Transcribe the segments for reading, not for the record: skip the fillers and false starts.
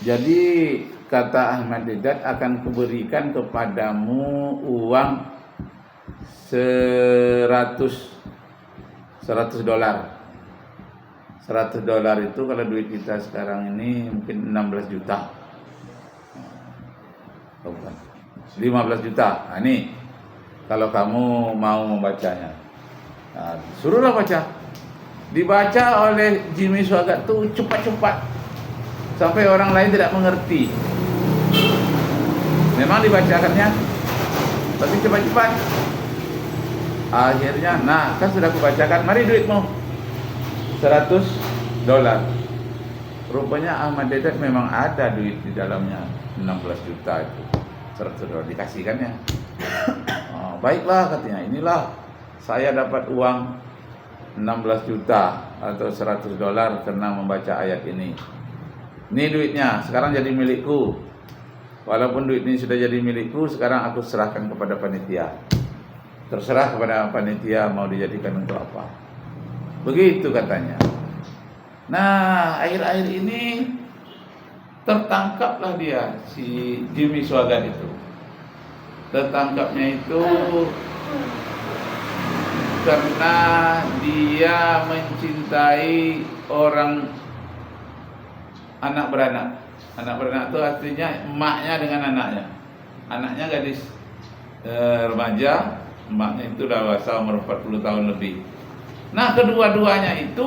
Jadi kata Ahmad Deedat, akan kuberikan kepadamu uang 100 dolar. 100 dolar itu kalau duit kita sekarang ini mungkin 16 juta. Oh, bukan. 15 juta. Nah, ini kalau kamu mau membacanya. Nah, suruhlah baca. Dibaca oleh Jimmy Swaggart tuh cepat-cepat sampai orang lain tidak mengerti. Memang dibacakannya, tapi cepat-cepat. Akhirnya, nah kan sudah kubacakan, mari duitmu 100 dolar. Rupanya Ahmad Deedat memang ada duit di dalamnya 16 juta itu. 100 dolar dikasihkannya. Oh, baiklah katanya, inilah saya dapat uang 16 juta atau 100 dolar karena membaca ayat ini. Ini duitnya, sekarang jadi milikku. Walaupun duit ini sudah jadi milikku, sekarang aku serahkan kepada panitia. Terserah kepada panitia mau dijadikan untuk apa. Begitu katanya. Nah, akhir-akhir ini tertangkaplah dia, si Jimmy Swaggart itu. Tertangkapnya itu karena dia mencintai orang anak beranak. Anak beranak itu artinya emaknya dengan anaknya. Anaknya gadis remaja, emaknya itu dewasa umur 40 tahun lebih. Nah, kedua-duanya itu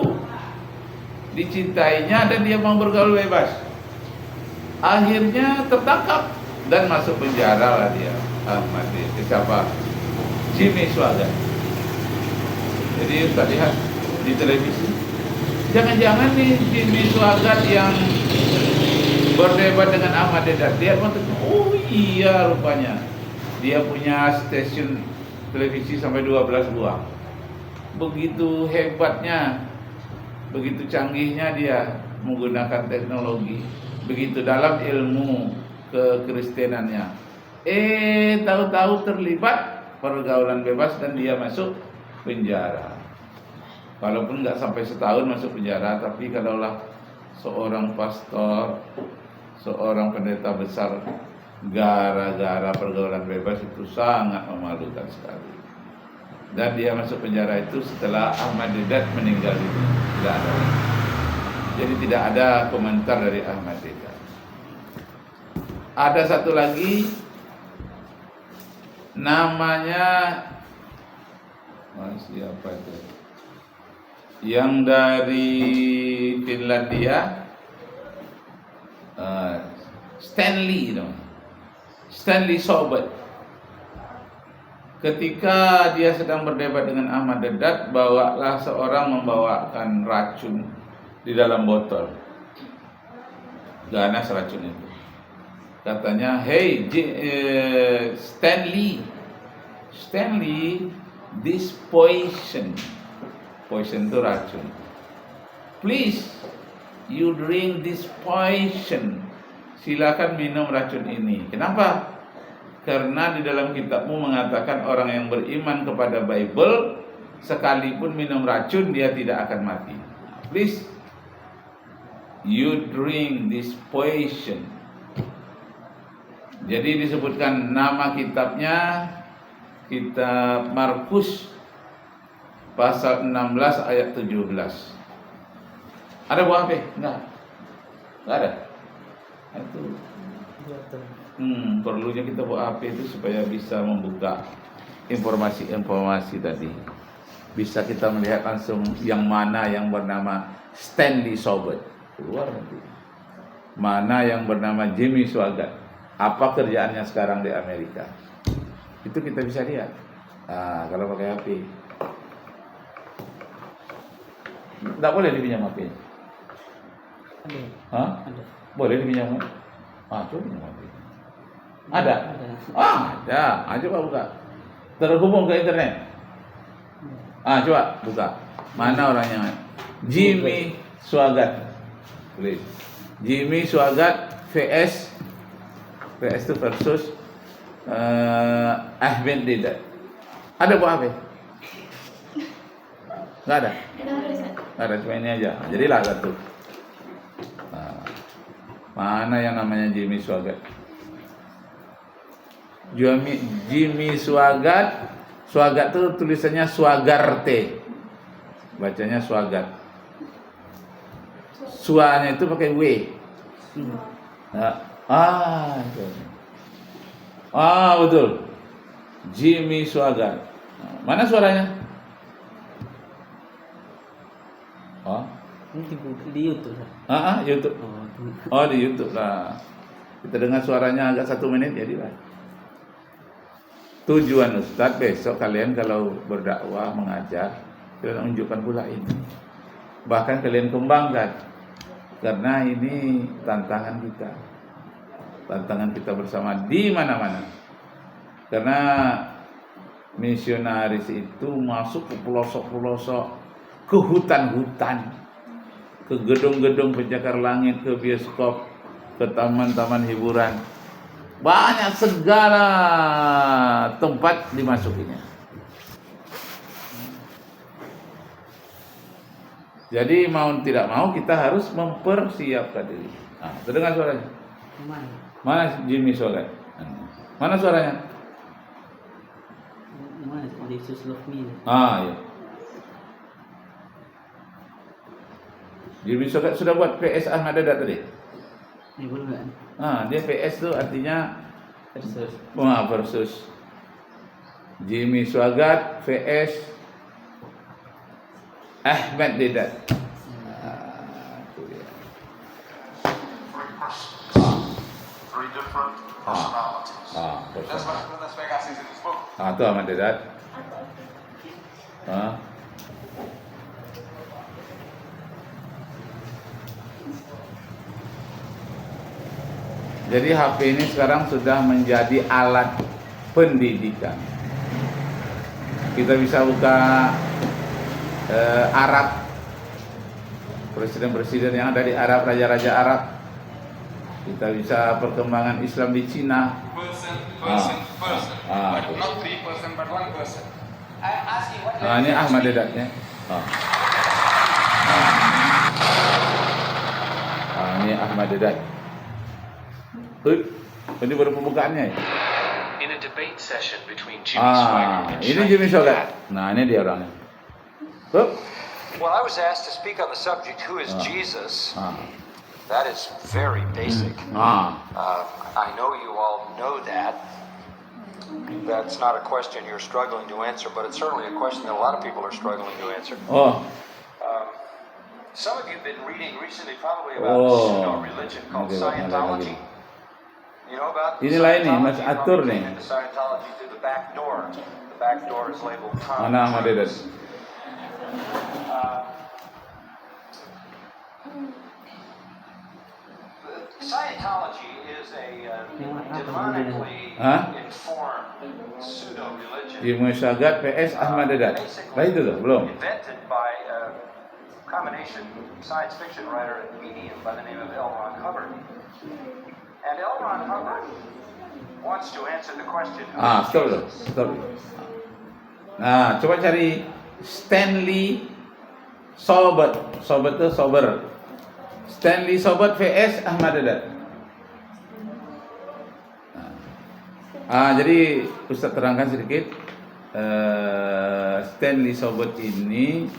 dicintainya dan dia mau bergaul bebas. Akhirnya tertangkap dan masuk penjara lah dia. Ahmad Deedat, siapa? Jimmy Swaggart. Jadi Ustaz lihat di televisi, jangan-jangan nih Jimmy Swaggart yang berdebat dengan Ahmad Deedat, dia mengatakan, oh iya rupanya dia punya stasiun televisi sampai 12 buah. Begitu hebatnya, begitu canggihnya dia menggunakan teknologi, begitu dalam ilmu kekristenannya. Tahu-tahu terlibat pergaulan bebas dan dia masuk penjara. Walaupun nggak sampai setahun masuk penjara, tapi kalaulah seorang pastor, seorang pendeta besar gara-gara pergaulan bebas itu sangat memalukan sekali. Dan dia masuk penjara itu setelah Ahmad Deedat meninggal dunia. Tidak ada lagi. Jadi tidak ada komentar dari Ahmad Deedat. Ada satu lagi namanya siapa itu? Yang dari Finlandia, Stanley Sobot. Ketika dia sedang berdebat dengan Ahmad Deedat, bawalah seorang membawakan racun di dalam botol. Ganas racun itu. Katanya, hey Stanley, this poison itu racun. Please, you drink this poison. Silakan minum racun ini. Kenapa? Karena di dalam kitabmu mengatakan orang yang beriman kepada Bible sekalipun minum racun dia tidak akan mati. Please, you drink this poison. Jadi disebutkan nama kitabnya, kitab Markus pasal 16 ayat 17. Ada buah apa? Enggak ada. Itu perlunya kita buat apa itu supaya bisa membuka informasi tadi. Bisa kita melihat langsung yang mana yang bernama Stanley Sobot keluar nanti. Mana yang bernama Jimmy Swaggart. Apa kerjaannya sekarang di Amerika. Itu kita bisa lihat. Kalau pakai HP. Tidak boleh dipinjam HP. Ada. Boleh dipinjam. Coba pinjam HP. Ada. Ada. Coba buka. Terhubung ke internet. Coba buka. Mana orangnya? Jimmy Swaggart. Please. Jimmy Swaggart vs itu versus Ahmad Deedat. Ada buah apa? Nggak ada. Nggak ada, cuma ini aja. Jadilah satu. Mana yang namanya Jimmy Swaggart? Jimmy Swaggart. Swaggart tuh tulisannya Swagarte. Bacanya Swaggart. Suanya itu pakai W. Betul. Jimmy Swaggart. Mana suaranya? Di YouTube. YouTube. Di YouTube lah. Kita dengar suaranya agak 1 menit jadilah. Tujuan Ustadz besok kalian kalau berdakwah mengajar, kalian tunjukkan pula ini. Bahkan kalian kembangkan, karena ini tantangan kita. Tantangan kita bersama di mana-mana. Karena misionaris itu masuk ke pelosok-pelosok, ke hutan-hutan, ke gedung-gedung pencakar langit, ke bioskop, ke taman-taman hiburan. Banyak segala tempat dimasukinya. Jadi mau tidak mau kita harus mempersiapkan diri. Terdengar suaranya? Mana Jimmy Swaggart? Mana suaranya? Mana Jesus Love Me? Iya. Jimmy Swaggart sudah buat PS Ahmad Dedat tadi? Belum. Dia PS itu artinya versus Jimmy Swaggart vs Ahmad Dedat. Itu dia. Three different personalities. That's what I see in this book. Itu Ahmad Dedat. Jadi HP ini sekarang sudah menjadi alat pendidikan. Kita bisa buka Arab, presiden-presiden yang ada di Arab, raja-raja Arab. Kita bisa perkembangan Islam di Cina. Person. But not 3%, but 1%. Ini Ahmad Dedatnya. Ini Ahmad Dedat. Ini baru pembukaannya ya? In a debate session between Jimmy Swaggart and Ini Jimmy Swaggart. Nah, ini dia orangnya. When I was asked to speak on the subject, who is Jesus? That is very basic. I know you all know that. That's not a question you're struggling to answer, but it's certainly a question that a lot of people are struggling to answer. Some of you have been reading recently probably about a pseudo-religion called Scientology. You know about Inilah ini Mas Atur nih. Scientology through the back door. The back door is labeled Tom. Mana Ahmad Dedat? Scientology is a demonically informed pseudo-religion. Jimmy Swaggart PS Ahmad Dedat. Lah itu tuh, belum. Invented by a combination science fiction writer and medium by the name of L. Ron Hubbard. And L. Ron Hubbard wants to answer the question. Stop. Nah, coba cari Stanley Sobert. Sobert itu sober. Stanley Sobert vs Ahmad Dedat. Jadi Ustaz terangkan sedikit. Stanley Sobert ini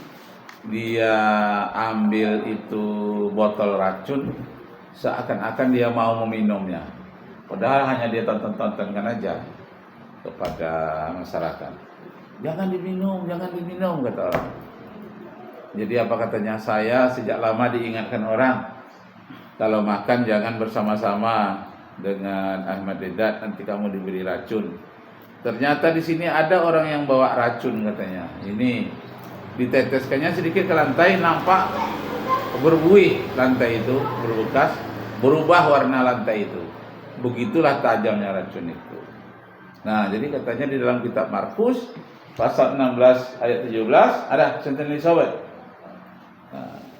dia ambil itu botol racun, seakan-akan dia mau meminumnya, padahal hanya dia tonton-tontonkan aja kepada masyarakat. Jangan diminum, kata orang. Jadi apa katanya, saya sejak lama diingatkan orang, kalau makan jangan bersama-sama dengan Ahmad Dedat, nanti kamu diberi racun. Ternyata di sini ada orang yang bawa racun katanya. Ini diteteskannya sedikit ke lantai, nampak berbuih lantai itu, berbekas, berubah warna lantai itu. Begitulah tajamnya racun itu. Nah, jadi katanya di dalam kitab Markus pasal 16 ayat 17 ada Stanley Sobert.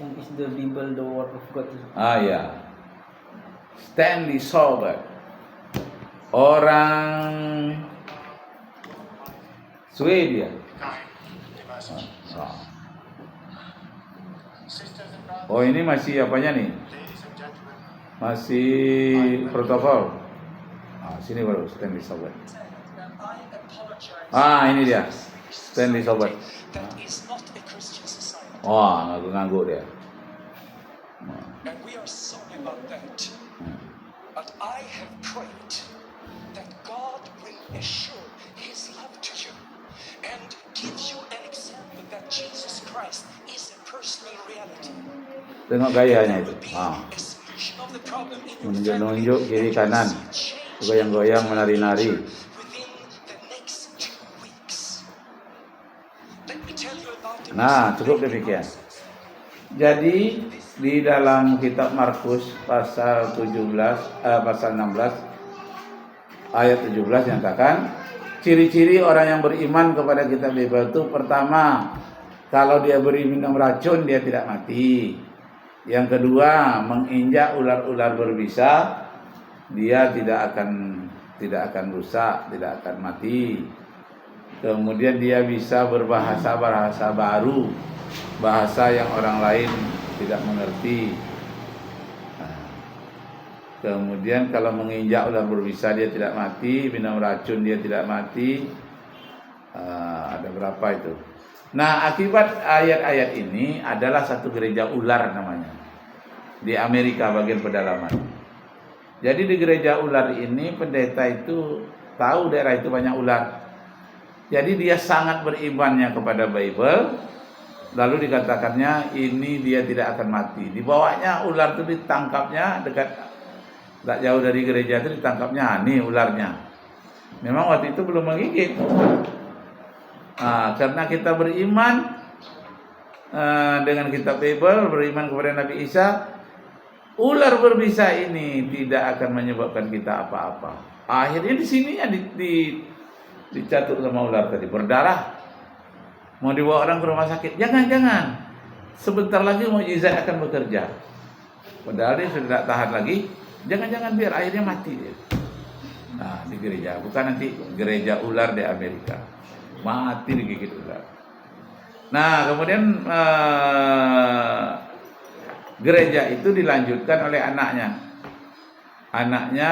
And is the Bible the word of God? Ya. Stanley Sobert, orang Swedia. Oh, ini masih apanya nih? Masih protokol. Sini baru Stanley Sobat. Ini dia Stanley Sobat. Nganggu dia. And we are sorry about that. But I have prayed that God will assure His love to you and give you an example that Jesus Christ is a personal reality. Tengok gayanya itu. A solution of the problem in your Menunjuk-nunjuk kiri family kanan, goyang-goyang, menari-nari. within the next 2 weeks. Let me tell you about the Nah, cukup demikian. Jadi di dalam kitab Markus pasal 16 ayat 17 nyatakan ciri-ciri orang yang beriman kepada kitab Bible itu pertama, kalau dia beri minum racun dia tidak mati. Yang kedua, menginjak ular-ular berbisa dia tidak akan rusak, tidak akan mati. Kemudian dia bisa berbahasa baru, bahasa yang orang lain tidak mengerti. Kemudian kalau menginjak ular berbisa dia tidak mati, minum racun dia tidak mati. Ada berapa itu? Nah, akibat ayat-ayat ini adalah satu gereja ular namanya di Amerika bagian pedalaman. Jadi di gereja ular ini pendeta itu tahu daerah itu banyak ular. Jadi dia sangat berimannya kepada Bible. Lalu dikatakannya ini dia tidak akan mati. Dibawanya ular itu ditangkapnya tak jauh dari gereja itu ditangkapnya. Nih ularnya. Memang waktu itu belum menggigit. Karena kita beriman dengan kitab Bible, beriman kepada Nabi Isa, ular berbisa ini tidak akan menyebabkan kita apa-apa. Akhirnya di sini ya dicatut sama ular tadi, berdarah. Mau dibawa orang ke rumah sakit, jangan. Sebentar lagi mukjizat akan bekerja. Padahal dia sudah tak tahan lagi, jangan biar akhirnya mati dia. Nah, di gereja, bukan nanti gereja ular di Amerika. Mati digigit ular. Nah, kemudian gereja itu dilanjutkan oleh anaknya. Anaknya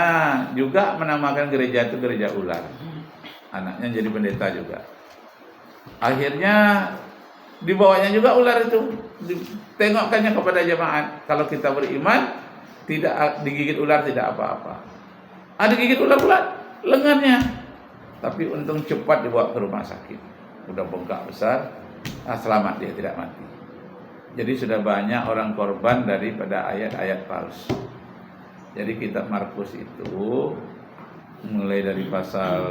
juga menamakan gereja itu gereja ular. Anaknya jadi pendeta juga. Akhirnya dibawanya juga ular itu. Tengokkannya kepada jemaat. Kalau kita beriman, tidak digigit ular tidak apa-apa. Digigit ular pula lengannya. Tapi untung cepat dibawa ke rumah sakit. Udah bengkak besar, selamat dia tidak mati. Jadi sudah banyak orang korban daripada ayat-ayat palsu. Jadi kitab Markus itu mulai dari pasal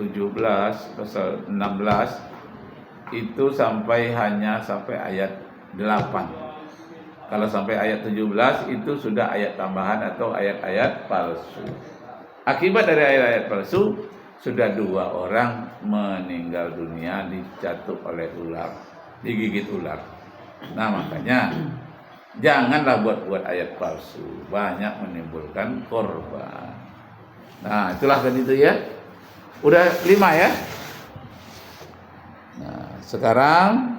17, pasal 16 itu sampai ayat 8. Kalau sampai ayat 17 itu sudah ayat tambahan atau ayat-ayat palsu. Akibat dari ayat-ayat palsu sudah 2 orang meninggal dunia dicatut oleh ular, digigit ular. Nah, makanya janganlah buat ayat palsu, banyak menimbulkan korban. Nah, itulah kan itu ya. Udah 5 ya. Nah, sekarang